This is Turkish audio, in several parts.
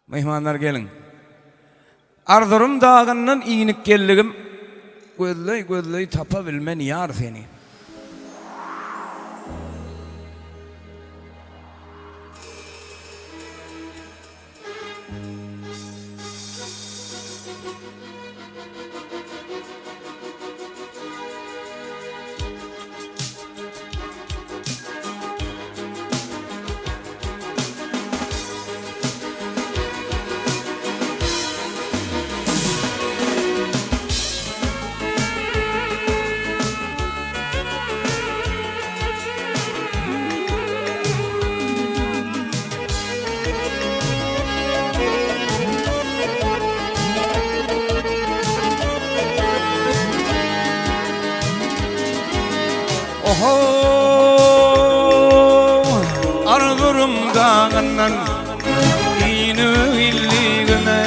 Mehmanlar gelin. Arzurum dağından iyinik geldigim. Gözley tapabilmen yar seni. Oho, arzurum dağından iyini illigime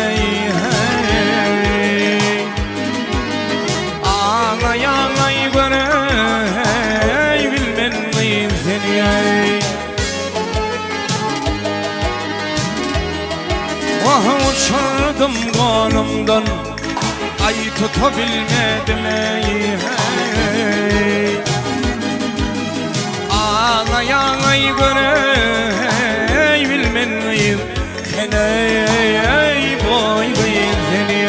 ağlay ağlay görey bilmen miyim seni vah uçardım kolumdan ay tutabilmedim ağlay ağlay görey bilmen miyim seni boy boy seni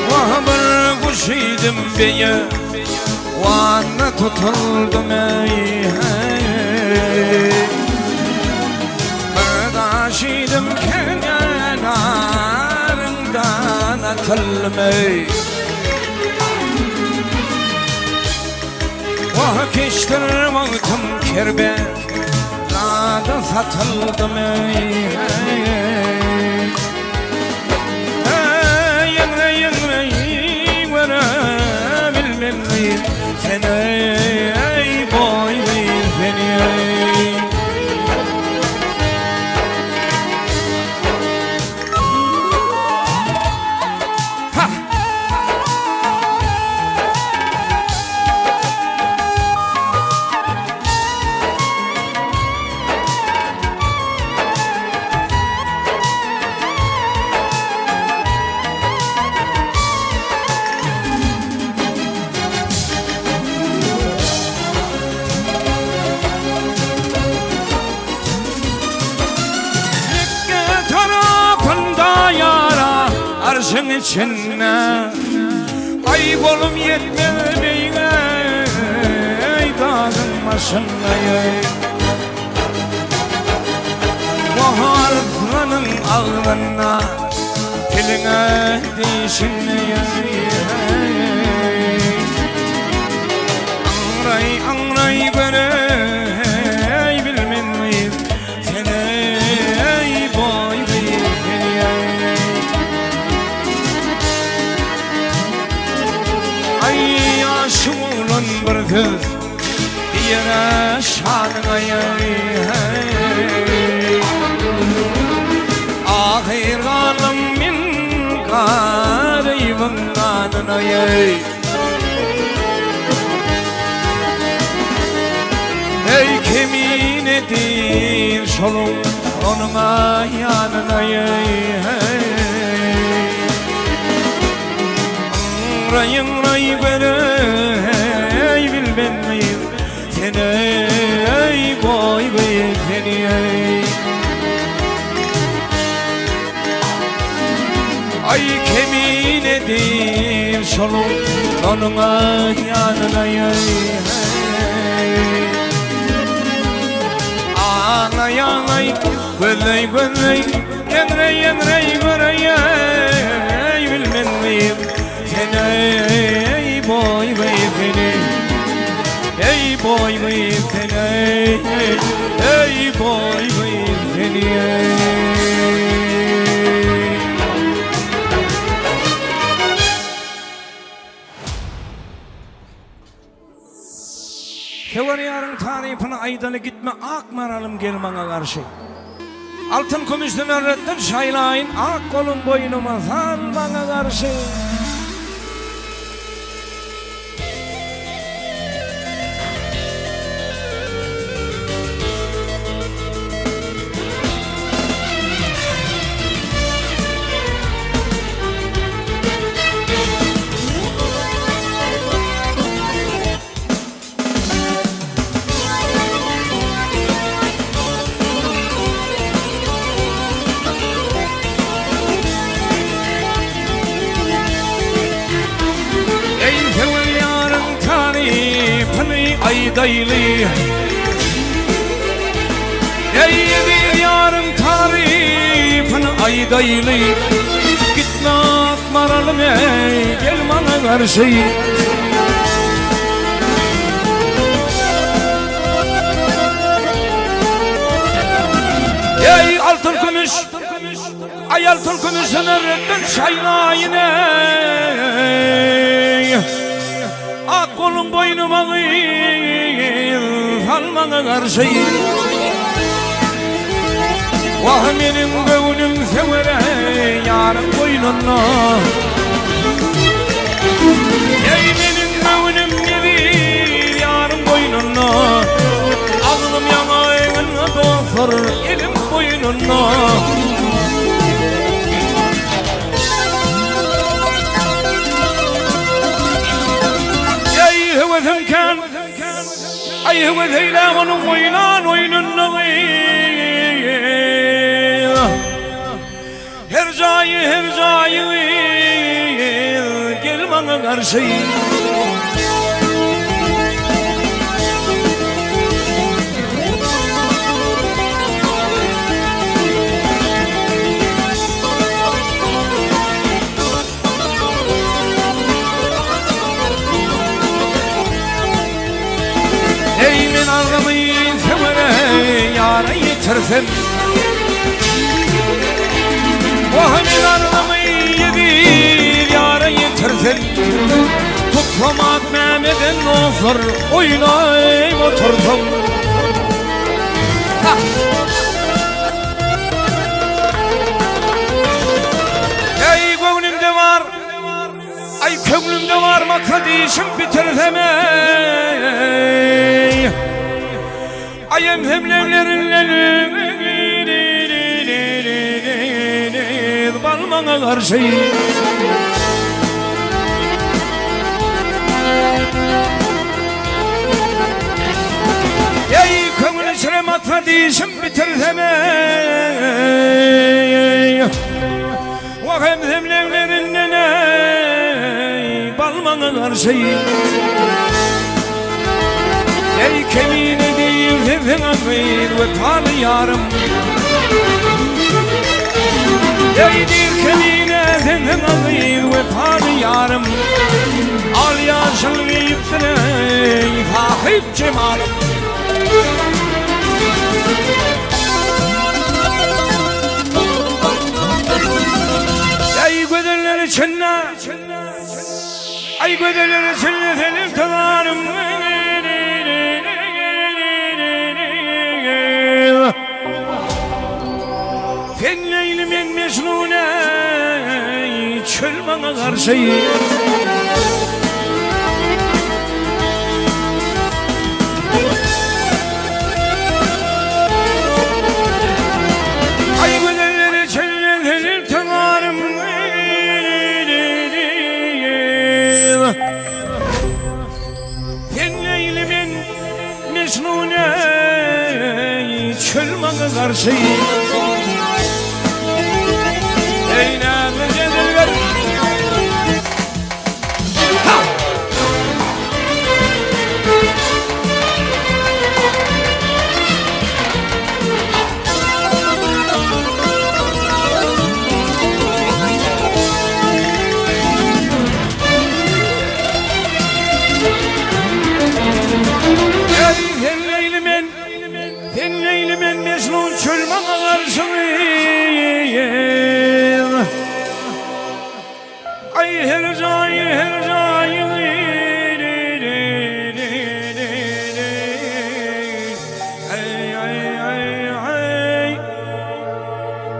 vah bir kuş idim beye vana tutuldum bir taş idim kenarından atıldım vah keştirmaktım kerbe Rada satıldım Yengre bilmem miyim seni boy miyim seni arşın içine ay kolum yetmeyine ey dağın başına bahar kıranın ağlarına diline dişine anray görey bilmem miyim seni boy aşık olan bir kız yere şanına ahir kalım min garibin kanına ey kimin edir şolum onun yanına Ray görey bilmem miyim seni boy boy seni ay kemin edir şolum onun yanına ağlay ağlay görey yengre görey bilmem miyim ey boy boy seni ey boy boy seni ey boy boy seni Kevariyarın tarifine aydalı gitme akmaralım gel bana karşı altın kumişten öğrettim şaylayın ak kolun boynuma sal bana karşı aydaylı. Ey bir yarın tarifin aydaylı. Gitme Akmaralım ey, gel bana karşı. Ey altın gümüş, ay altın gümüşün öğrettin şaylayını. Ak kolun boynuma salmana karşı. Vah benim gönlüm severe yarın boynuna. Ey benim gönlüm gelir yarın boynuna. Ağlım yanağına dostlar elim boynuna. Ey hevesim kan, ay hevesiyle onun boynan oynunna. Her cayı gel bana karşı. Ey men ağlamı severe yara yitirsin. Vahmin arlamı yedir yara yitirsin. Tutmamak Mehmet'in olur oynayım oturdum. Ey gönlümde var, ay kömlümde var maksadişim bitirsem ey. Ay emhemlevlerin balmana karşı. Ey kömür içine matladişim bitirsem ey. Vah emzemlevlerinden ey balmana karşı. Ey kemine değil hepin akıyır ve talı yarım. Ey dir kemine hepin akıyır ve talı yarım. Al yaşıl giyiptine fahip cemalım. Ey göderleri çınna, ay göderleri çınna senin tanarım. Fen Leyli'min Mecnun'e çöl bana karşı. Ay göderleri çöl senin tanarım. Fen Leyli'min Mecnun'e çöl bana karşı. Fen Leyli'min Mecnun çöl bana karşı. Ay her cayı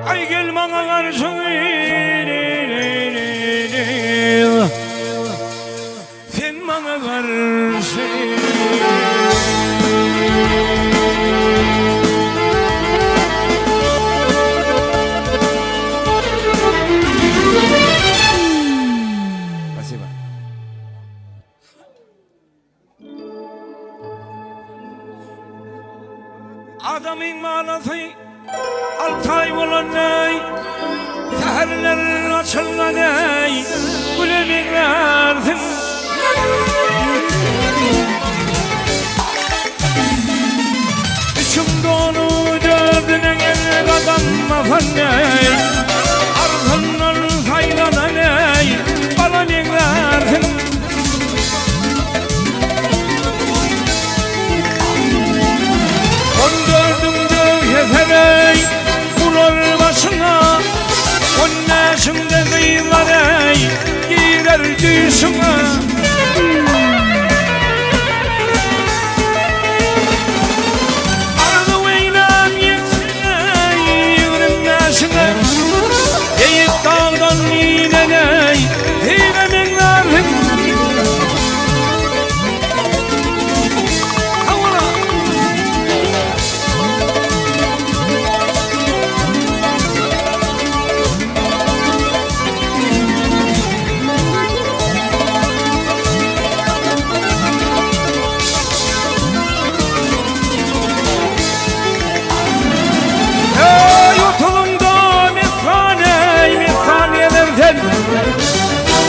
ay gel bana karşı. Sen bana karşı. Adamın manası 6 ay olan ney, seherler açılgan ney, gülemin versin. ey Ardından saylanan ey Bana beklersin On dördümde yeter ey Vurur başına On neşinde kıyılar ey Girer düğsüne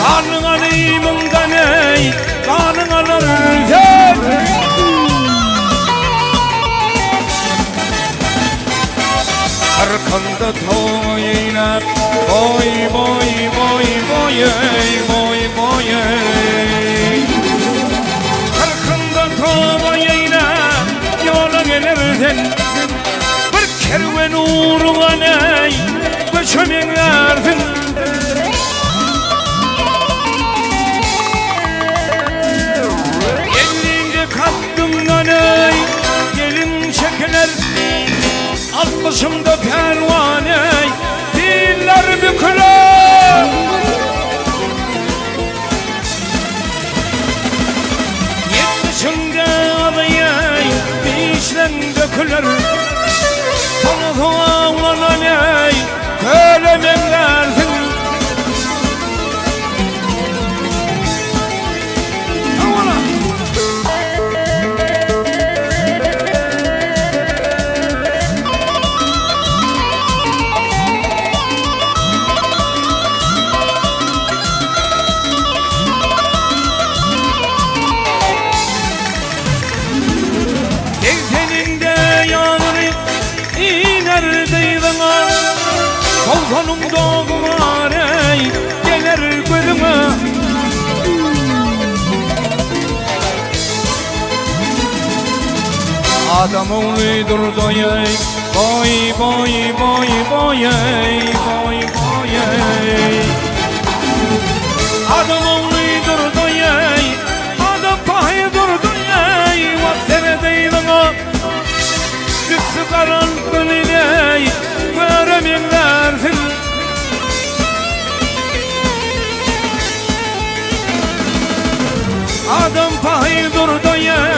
Karnın alayımından ey Karnın alırken Arkanda toyuna Boy boy boy boy ey Boy boy ey Arkanda toyuna Yola gelirken Bir kerven uğrulan ey Göçemenlerden Kattımdan ey gelin çekilir Alt başımda pervane diller bükülür Yetmişimde alayay bir dökülür Sana doğalan ey kölemenlersin Koltanım doğumlar ey Gelir gözüme Adam oğludur ey Boy boy boy boy ey Boy boy ey Adam oğludur ey Adam payıdır ey Vatsenedeydin o Güçsü karanlıkın ey Göreminlersin Adam payı durdu ey